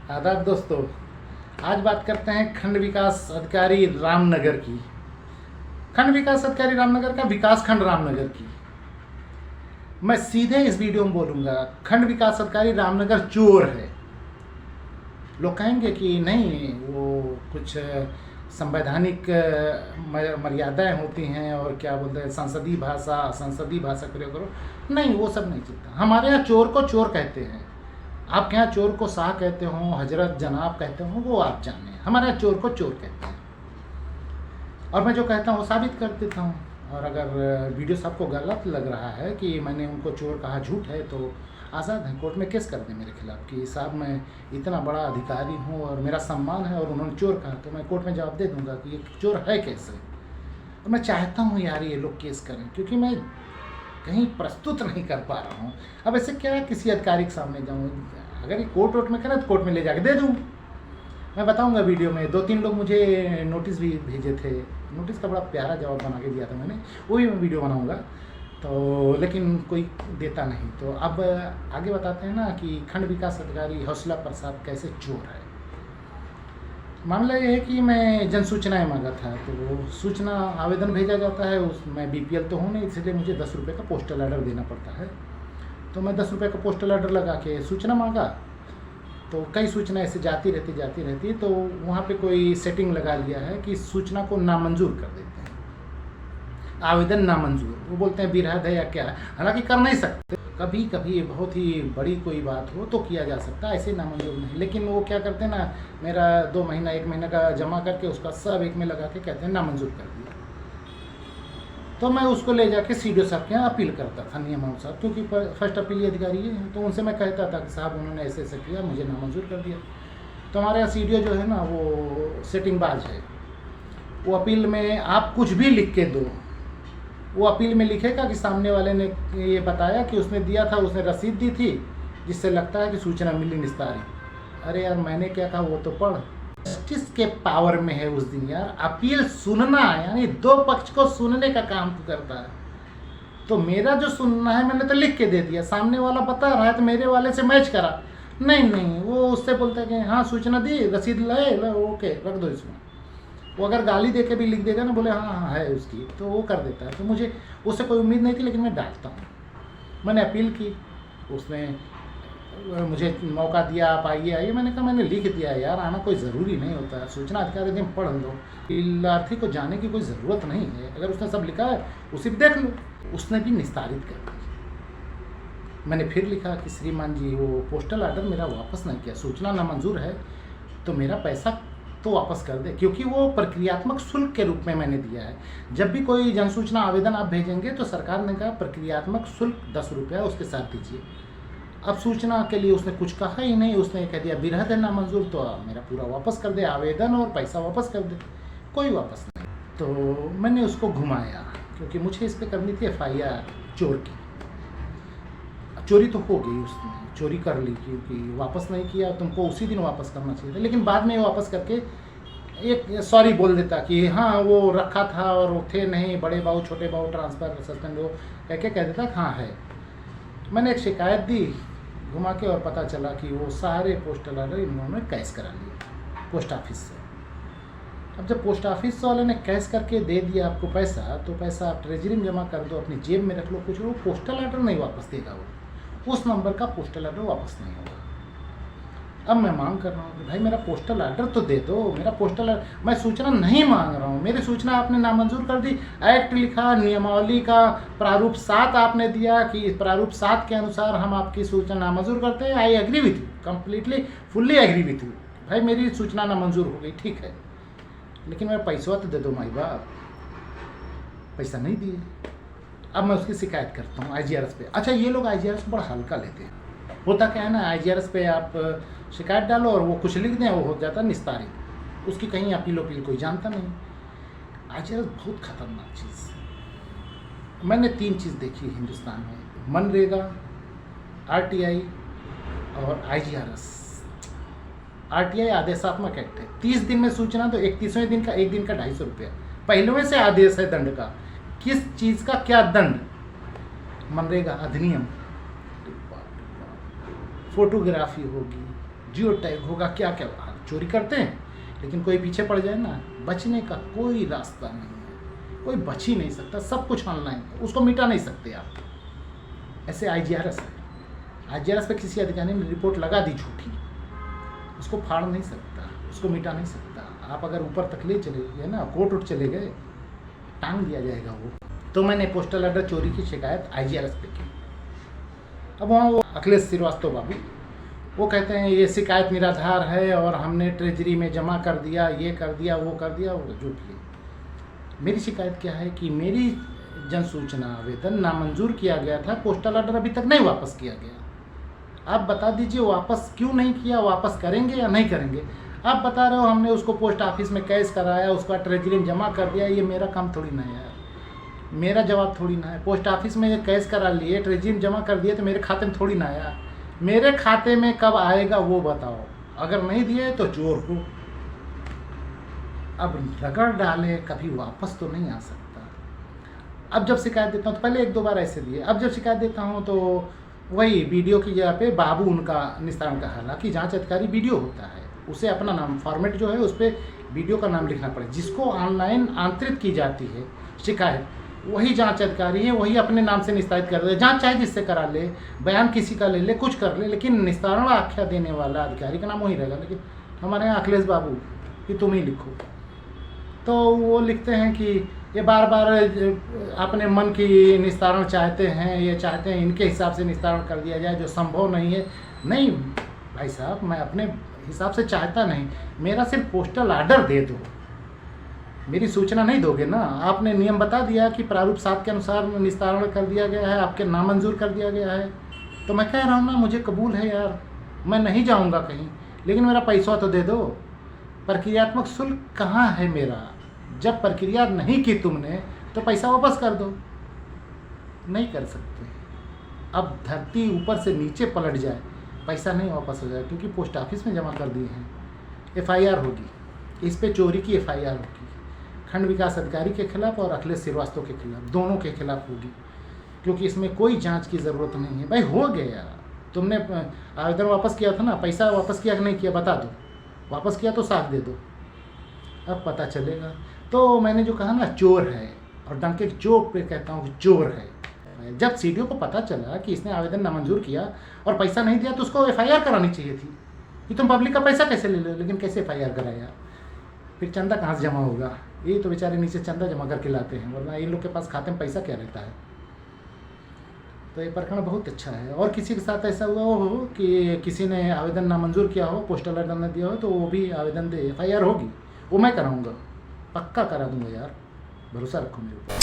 आदाब दोस्तों, आज बात करते हैं खंड विकास अधिकारी रामनगर की। खंड विकास अधिकारी रामनगर का विकास खंड रामनगर की। मैं सीधे इस वीडियो में बोलूँगा, खंड विकास अधिकारी रामनगर चोर है। लोग कहेंगे कि नहीं, वो कुछ संवैधानिक मर्यादाएं होती हैं और क्या बोलते हैं संसदीय भाषा प्रयोग करो। नहीं, वो सब नहीं चलता। हमारे यहाँ चोर को चोर कहते हैं। आपके यहाँ चोर को शाह कहते हो, हजरत जनाब कहते हो, वो आप जाने। हमारे यहाँ चोर को चोर कहते हैं और मैं जो कहता हूँ वो साबित कर देता हूँ। और अगर वीडियो सबको गलत लग रहा है कि मैंने उनको चोर कहा, झूठ है, तो आज़ाद हैं, कोर्ट में केस कर दें मेरे खिलाफ़ कि साहब मैं इतना बड़ा अधिकारी हूँ और मेरा सम्मान है और उन्होंने चोर कहा, तो मैं कोर्ट में जवाब दे दूँगा कि ये चोर है कैसे। और मैं चाहता हूँ यार ये लोग केस करें, क्योंकि मैं कहीं प्रस्तुत नहीं कर पा रहा हूँ। अब ऐसे क्या किसी अधिकारी के सामने जाऊँ? अगर ये कोर्ट में करें तो कोर्ट में ले जाके दे दूँ। मैं बताऊँगा वीडियो में। 2-3 लोग मुझे नोटिस भी भेजे थे। नोटिस का बड़ा प्यारा जवाब बना के दिया था मैंने, वो भी मैं वीडियो बनाऊँगा। तो लेकिन कोई देता नहीं। तो अब आगे बताते हैं ना कि खंड विकास अधिकारी हौसला प्रसाद कैसे चोर है। मामला ये है कि मैं जन सूचनाएँ मांगा था, तो सूचना आवेदन भेजा जाता है। मैं BPL तो हूँ नहीं, इसलिए मुझे 10 रुपये का पोस्टल ऑर्डर देना पड़ता है। तो मैं 10 रुपये का पोस्टल ऑर्डर लगा के सूचना मांगा, तो कई सूचना ऐसे जाती रहती। तो वहाँ पे कोई सेटिंग लगा लिया है कि सूचना को नामंजूर कर देते हैं, आवेदन नामंजूर। वो बोलते हैं विरोध है या क्या है। हालांकि कर नहीं सकते, कभी कभी बहुत ही बड़ी कोई बात हो तो किया जा सकता है, ऐसे नामंजूर नहीं। लेकिन वो क्या करते हैं ना, मेरा 2 महीना 1 महीना का जमा करके उसका सब एक में लगा के कहते हैं नामंजूर कर दिया। तो मैं उसको ले जाके CDO साहब के यहाँ अपील करता था नियमानुसार, क्योंकि फर्स्ट अपीली अधिकारी है। तो उनसे मैं कहता था कि साहब उन्होंने ऐसे ऐसे किया, मुझे नामंजूर कर दिया। तो हमारे यहाँ CDO जो है ना, वो सेटिंगबाज है। वो अपील में आप कुछ भी लिख के दो, वो अपील में लिखेगा कि सामने वाले ने ये बताया कि उसने दिया था, उसने रसीद दी थी, जिससे लगता है कि सूचना मिली निस्तारित। अरे यार, मैंने क्या कहा वो तो पढ़। जस्टिस के पावर में है उस दिन यार अपील सुनना, यानी 2 पक्ष को सुनने का काम करता है। तो मेरा जो सुनना है मैंने तो लिख के दे दिया, सामने वाला बता रहा है तो मेरे वाले से मैच करा। नहीं, वो उससे बोलता है कि हाँ सूचना दी, रसीद ले ओके रख दो इसमें। वो अगर गाली दे के भी लिख देगा ना, बोले हाँ है उसकी, तो वो कर देता है। तो मुझे उससे कोई उम्मीद नहीं थी, लेकिन मैं डांटता हूँ। मैंने अपील की, उसने मुझे मौका दिया, आप आइए। मैंने कहा मैंने लिख दिया यार, आना कोई ज़रूरी नहीं होता है। सूचना अधिकारी दिन पढ़ लो, लाभार्थी को जाने की कोई ज़रूरत नहीं है। अगर उसने सब लिखा है उसी पर देख लो। उसने भी निस्तारित कर दी। मैंने फिर लिखा कि श्रीमान जी, वो पोस्टल ऑर्डर मेरा वापस नहीं किया, सूचना नामंजूर है तो मेरा पैसा तो वापस कर दे, क्योंकि वो प्रक्रियात्मक शुल्क के रूप में मैंने दिया है। जब भी कोई जनसूचना आवेदन आप भेजेंगे तो सरकार ने कहा प्रक्रियात्मक शुल्क 10 रुपया उसके साथ दीजिए। अब सूचना के लिए उसने कुछ कहा ही नहीं, उसने कह दिया विरोध है नामंजूर, तो मेरा पूरा वापस कर दे, आवेदन और पैसा वापस कर दे। कोई वापस नहीं। तो मैंने उसको घुमाया, क्योंकि मुझे इस पर करनी थी FIR चोर की। चोरी तो हो गई, उसने चोरी कर ली, क्योंकि वापस नहीं किया। तुमको उसी दिन वापस करना चाहिए था। लेकिन बाद में वापस करके एक सॉरी बोल देता कि हाँ वो रखा था और वो थे नहीं, बड़े बाबू छोटे बाबू ट्रांसफ़र सस्पेंड हो कह देता हाँ है। मैंने एक शिकायत दी घुमा के, और पता चला कि वो सारे पोस्टल ऑर्डर इन्होंने कैश करा लिए पोस्ट ऑफिस से। अब जब पोस्ट ऑफिस वाले ने कैश करके दे दिया आपको पैसा, तो पैसा आप ट्रेजरी में जमा कर दो, अपनी जेब में रख लो, कुछ वो पोस्टल ऑर्डर नहीं वापस देगा। वो उस नंबर का पोस्टल ऑर्डर वापस नहीं होगा। अब मैं मांग कर रहा हूँ कि भाई मेरा पोस्टल ऑर्डर तो दे दो, मेरा पोस्टल मैं सूचना नहीं मांग रहा हूँ, मेरी सूचना आपने नामंजूर कर दी। एक्ट लिखा, नियमावली का प्रारूप 7 आपने दिया कि प्रारूप 7 के अनुसार हम आपकी सूचना नामंजूर करते हैं। I agree with you, completely fully agree with you. भाई मेरी सूचना नामंजूर हो गई, ठीक है, लेकिन मेरा पैसा तो दे दो माई बाप। पैसा नहीं दिए। अब मैं उसकी शिकायत करता हूँ IGRS पे। अच्छा, ये लोग IGRS को बड़ा हल्का लेते हैं। होता क्या है ना, IGRS पे आप शिकायत डालो और वो कुछ लिख दें, वो हो जाता है निस्तारित। उसकी कहीं अपील कोई जानता नहीं। IGRS बहुत खतरनाक चीज़ है। मैंने 3 चीज़ देखी हिंदुस्तान में, मनरेगा, RTI और IGRS। RTI आदेशात्मक एक्ट है। 30 दिन में सूचना, तो 31वें दिन का 1 दिन का 250 रुपया। पहलवे से आदेश है दंड का। किस चीज़ का क्या दंड? मनरेगा अधिनियम। फोटोग्राफी होगी, जियो टैग होगा, क्या क्या चोरी करते हैं, लेकिन कोई पीछे पड़ जाए ना, बचने का कोई रास्ता नहीं है, कोई बच ही नहीं सकता, सब कुछ ऑनलाइन है, उसको मिटा नहीं सकते आप। ऐसे IGRS है, IGRS पे किसी अधिकारी ने रिपोर्ट लगा दी झूठी, उसको फाड़ नहीं सकता, उसको मिटा नहीं सकता। आप अगर ऊपर तक ले चले गए ना, कोर्ट उठ चले गए, टांग दिया जाएगा वो। तो मैंने पोस्टल ऑर्डर चोरी की शिकायत IGRS पे की। अब वहाँ वो अखिलेश श्रीवास्तव बाबू वो कहते हैं ये शिकायत निराधार है और हमने ट्रेजरी में जमा कर दिया, ये कर दिया, वो कर दिया, वो जो भी है। मेरी शिकायत क्या है कि मेरी जन सूचना आवेदन नामंजूर किया गया था, पोस्टल ऑर्डर अभी तक नहीं वापस किया गया। आप बता दीजिए वापस क्यों नहीं किया, वापस करेंगे या नहीं करेंगे। आप बता रहे हो हमने उसको पोस्ट ऑफिस में कैश कराया, उसका ट्रेजरी में जमा कर दिया, ये मेरा काम थोड़ी ना है, मेरा जवाब थोड़ी ना है। पोस्ट ऑफिस में कैश करा लिए, ट्रेजरी में जमा कर दिए तो मेरे खाते में थोड़ी ना आया, मेरे खाते में कब आएगा वो बताओ। अगर नहीं दिए तो चोर हो। अब रगड़ डाले, कभी वापस तो नहीं आ सकता। अब जब शिकायत देता हूँ तो पहले 1-2 बार ऐसे दिए, अब जब शिकायत देता हूँ तो वही वीडियो की जगह पे बाबू उनका निस्तारण का, हालांकि जांच अधिकारी वीडियो होता है, उसे अपना नाम फॉर्मेट जो है उस पर वीडियो का नाम लिखना पड़े। जिसको ऑनलाइन आंतरित की जाती है शिकायत, वही जांच अधिकारी है, वही अपने नाम से निस्तारित कर दे। जांच चाहे जिससे करा ले, बयान किसी का ले ले, कुछ कर ले, लेकिन निस्तारण आख्या देने वाला अधिकारी का नाम वही रहेगा। लेकिन हमारे यहाँ अखिलेश बाबू कि तुम ही लिखो, तो वो लिखते हैं कि ये बार बार अपने मन की निस्तारण चाहते हैं, ये चाहते हैं इनके हिसाब से निस्तारण कर दिया जाए, जो संभव नहीं है। नहीं भाई साहब, मैं अपने हिसाब से चाहता नहीं, मेरा सिर्फ पोस्टल ऑर्डर दे दो, मेरी सूचना नहीं दोगे ना। आपने नियम बता दिया कि प्रारूप 7 के अनुसार निस्तारण कर दिया गया है, आपके नामंजूर कर दिया गया है, तो मैं कह रहा हूँ ना, मुझे कबूल है यार, मैं नहीं जाऊँगा कहीं, लेकिन मेरा पैसा तो दे दो। प्रक्रियात्मक शुल्क कहाँ है मेरा? जब प्रक्रिया नहीं की तुमने तो पैसा वापस कर दो। नहीं कर सकते। अब धरती ऊपर से नीचे पलट जाए, पैसा नहीं वापस हो जाए, क्योंकि पोस्ट ऑफिस में जमा कर दिए हैं। FIR होगी, इस पे चोरी की FIR होगी, खंड विकास अधिकारी के खिलाफ और अखिलेश श्रीवास्तव के खिलाफ, दोनों के खिलाफ होगी, क्योंकि इसमें कोई जांच की ज़रूरत नहीं है। भाई हो गया, तुमने आवेदन वापस किया था ना, पैसा वापस किया कि नहीं किया बता दो, वापस किया तो साथ दे दो, अब पता चलेगा। तो मैंने जो कहा ना चोर है, और डंके चोट पे कहता हूँ कि चोर है। जब CDO को पता चला कि इसने आवेदन नामंजूर किया और पैसा नहीं दिया तो उसको FIR करानी चाहिए थी कि तुम पब्लिक का पैसा कैसे ले लो, लेकिन कैसे FIR कराया? फिर चंदा कहाँ से जमा होगा? ये तो बेचारे नीचे चंदा जमा करके लाते हैं, वरना इन लोग के पास खाते में पैसा क्या रहता है। तो ये प्रकरण बहुत अच्छा है। और किसी के साथ ऐसा हुआ हो कि किसी ने आवेदन नामंजूर किया हो, पोस्टल ऑर्डर न दिया हो, तो वो भी आवेदन दे, FIR होगी, वो मैं कराऊंगा, पक्का करा दूंगा यार, भरोसा रखो मेरे ऊपर।